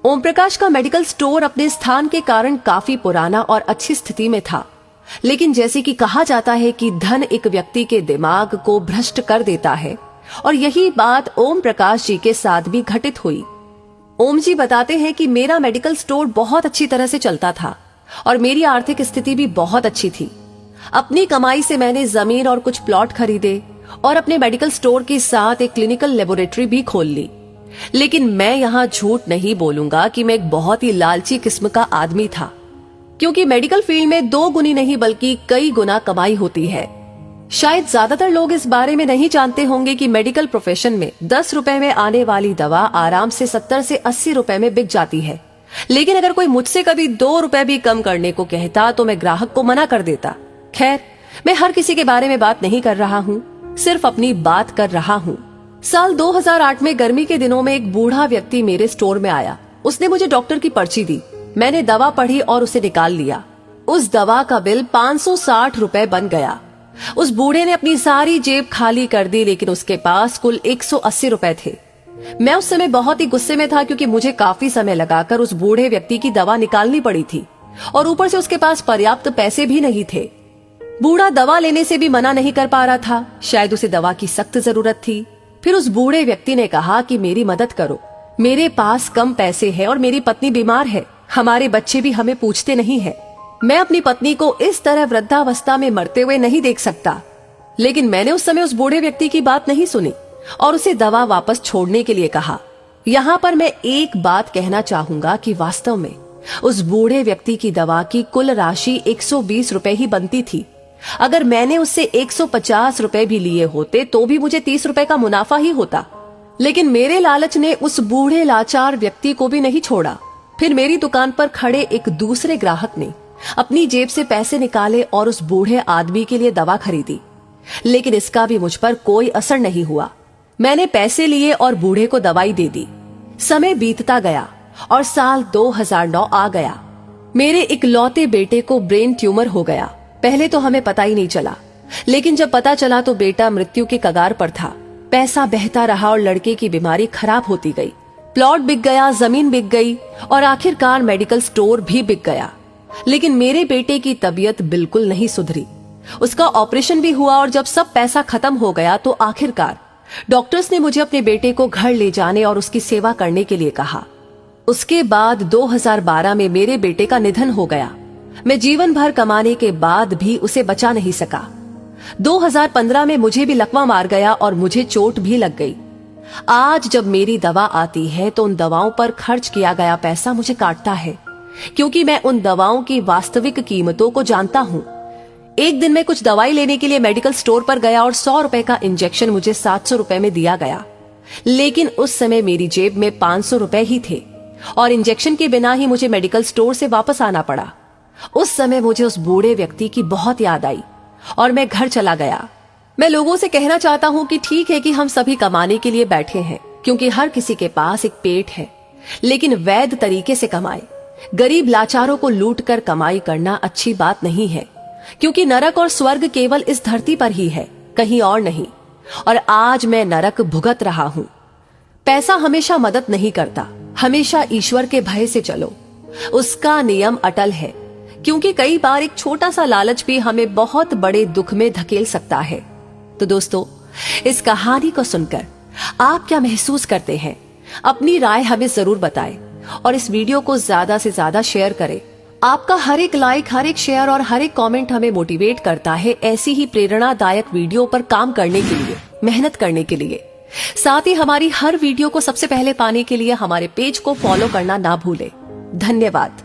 ओम प्रकाश का medical store अपने स्थान के कारण काफी पुराना और अच्छी स्थिति में था, लेकिन जैसे कि कहा जाता है कि धन एक व्यक्ति के दिमाग को भ्रष्ट कर देता है, और यही बात ओम प्रकाश जी के साथ भी घटित हुई। ओम जी बताते हैं कि मेरा मेडिकल स्टोर बहुत अच्छी तरह से चलता था और मेरी आर्थिक स्थिति भी बहुत अच्छी थी। अपनी कमाई से मैंने जमीन और कुछ प्लॉट खरीदे और अपने मेडिकल स्टोर के साथ एक क्लिनिकल लेबोरेटरी भी खोल ली। लेकिन मैं यहाँ झूठ नहीं बोलूंगा कि मैं एक बहुत ही लालची किस्म का आदमी था, क्योंकि मेडिकल फील्ड में 2 गुनी नहीं बल्कि कई गुना कमाई होती है। शायद ज्यादातर लोग इस बारे में नहीं जानते होंगे कि मेडिकल प्रोफेशन में 10 रुपए में आने वाली दवा आराम से 70 से 80 रुपए में बिक जाती है। लेकिन अगर कोई मुझसे कभी 2 रुपए भी कम करने को कहता तो मैं ग्राहक को मना कर देता। खैर, मैं हर किसी के बारे में बात नहीं कर रहा हूँ, सिर्फ अपनी बात कर रहा हूँ। साल 2008 में गर्मी के दिनों में एक बूढ़ा व्यक्ति मेरे स्टोर में आया। उसने मुझे डॉक्टर की पर्ची दी। मैंने दवा पढ़ी और उसे निकाल लिया। उस दवा का बिल 560 रुपए बन गया। उस बूढ़े ने अपनी सारी जेब खाली कर दी, लेकिन उसके पास कुल 180 रुपए थे। मैं उस समय बहुत ही गुस्से में था, क्योंकि मुझे काफी समय लगाकर उस बूढ़े व्यक्ति की दवा निकालनी पड़ी थी और ऊपर से उसके पास पर्याप्त पैसे भी नहीं थे। बूढ़ा दवा लेने से भी मना नहीं कर पा रहा था, शायद उसे दवा की सख्त जरूरत थी। फिर उस बूढ़े व्यक्ति ने कहा कि मेरी मदद करो, मेरे पास कम पैसे हैं और मेरी पत्नी बीमार है, हमारे बच्चे भी हमें पूछते नहीं है। मैं अपनी पत्नी को इस तरह वृद्धावस्था में मरते हुए नहीं देख सकता। लेकिन मैंने उस समय उस बूढ़े व्यक्ति की बात नहीं सुनी और उसे दवा वापस छोड़ने के लिए कहा। यहाँ पर मैं एक बात कहना चाहूंगा कि वास्तव में उस बूढ़े व्यक्ति की दवा की कुल राशि 120 रुपए ही बनती थी। अगर मैंने उससे 150 रुपए भी लिए होते तो भी मुझे 30 रुपए का मुनाफा ही होता। लेकिन मेरे लालच ने उस बूढ़े लाचार व्यक्ति को भी नहीं छोड़ा। फिर मेरी दुकान पर खड़े एक दूसरे ग्राहक ने अपनी जेब से पैसे निकाले और उस बूढ़े आदमी के लिए दवा खरीदी, लेकिन इसका भी मुझ पर कोई असर नहीं हुआ। मैंने पैसे लिए और बूढ़े को दवाई दे दी। समय बीतता गया और साल 2009 आ गया। मेरे इकलौते बेटे को ब्रेन ट्यूमर हो गया। पहले तो हमें पता ही नहीं चला, लेकिन जब पता चला तो बेटा मृत्यु के कगार पर था। पैसा बहता रहा और लड़के की बीमारी खराब होती गई। प्लॉट बिक गया, जमीन बिक गई और आखिरकार मेडिकल स्टोर भी बिक गया। लेकिन मेरे बेटे की तबीयत बिल्कुल नहीं सुधरी। उसका ऑपरेशन भी हुआ और जब सब पैसा खत्म हो गया तो आखिरकार डॉक्टर्स ने मुझे अपने बेटे को घर ले जाने और उसकी सेवा करने के लिए कहा। उसके बाद 2012 में मेरे बेटे का निधन हो गया। मैं जीवन भर कमाने के बाद भी उसे बचा नहीं सका। 2015 में मुझे भी लकवा मार गया और मुझे चोट भी लग गई। आज जब मेरी दवा आती है तो उन दवाओं पर खर्च किया गया पैसा मुझे काटता है, क्योंकि मैं उन दवाओं की वास्तविक कीमतों को जानता हूँ। एक दिन मैं कुछ दवाई लेने के लिए मेडिकल स्टोर पर गया और 100 रुपए का इंजेक्शन मुझे 700 रुपए में दिया गया। लेकिन उस समय मेरी जेब में 500 रुपए ही थे और इंजेक्शन के बिना ही मुझे मेडिकल स्टोर से वापस आना पड़ा। उस समय मुझे उस बूढ़े व्यक्ति की बहुत याद आई और मैं घर चला गया। मैं लोगों से कहना चाहता हूँ कि ठीक है कि हम सभी कमाने के लिए बैठे हैं, क्योंकि हर किसी के पास एक पेट है, लेकिन वैध तरीके से कमाए। गरीब लाचारों को लूट कर कमाई करना अच्छी बात नहीं है, क्योंकि नरक और स्वर्ग केवल इस धरती पर ही है, कहीं और नहीं। और आज मैं नरक भुगत रहा हूँ। पैसा हमेशा मदद नहीं करता, हमेशा ईश्वर के भय से चलो, उसका नियम अटल है। क्योंकि कई बार एक छोटा सा लालच भी हमें बहुत बड़े दुख में धकेल सकता है। तो दोस्तों, इस कहानी को सुनकर आप क्या महसूस करते हैं? अपनी राय हमें जरूर बताएं और इस वीडियो को ज्यादा से ज्यादा शेयर करें। आपका हर एक लाइक, हर एक शेयर और हर एक कमेंट हमें मोटिवेट करता है ऐसी ही प्रेरणादायक वीडियो पर काम करने के लिए, मेहनत करने के लिए। साथ ही हमारी हर वीडियो को सबसे पहले पाने के लिए हमारे पेज को फॉलो करना ना भूलें। धन्यवाद।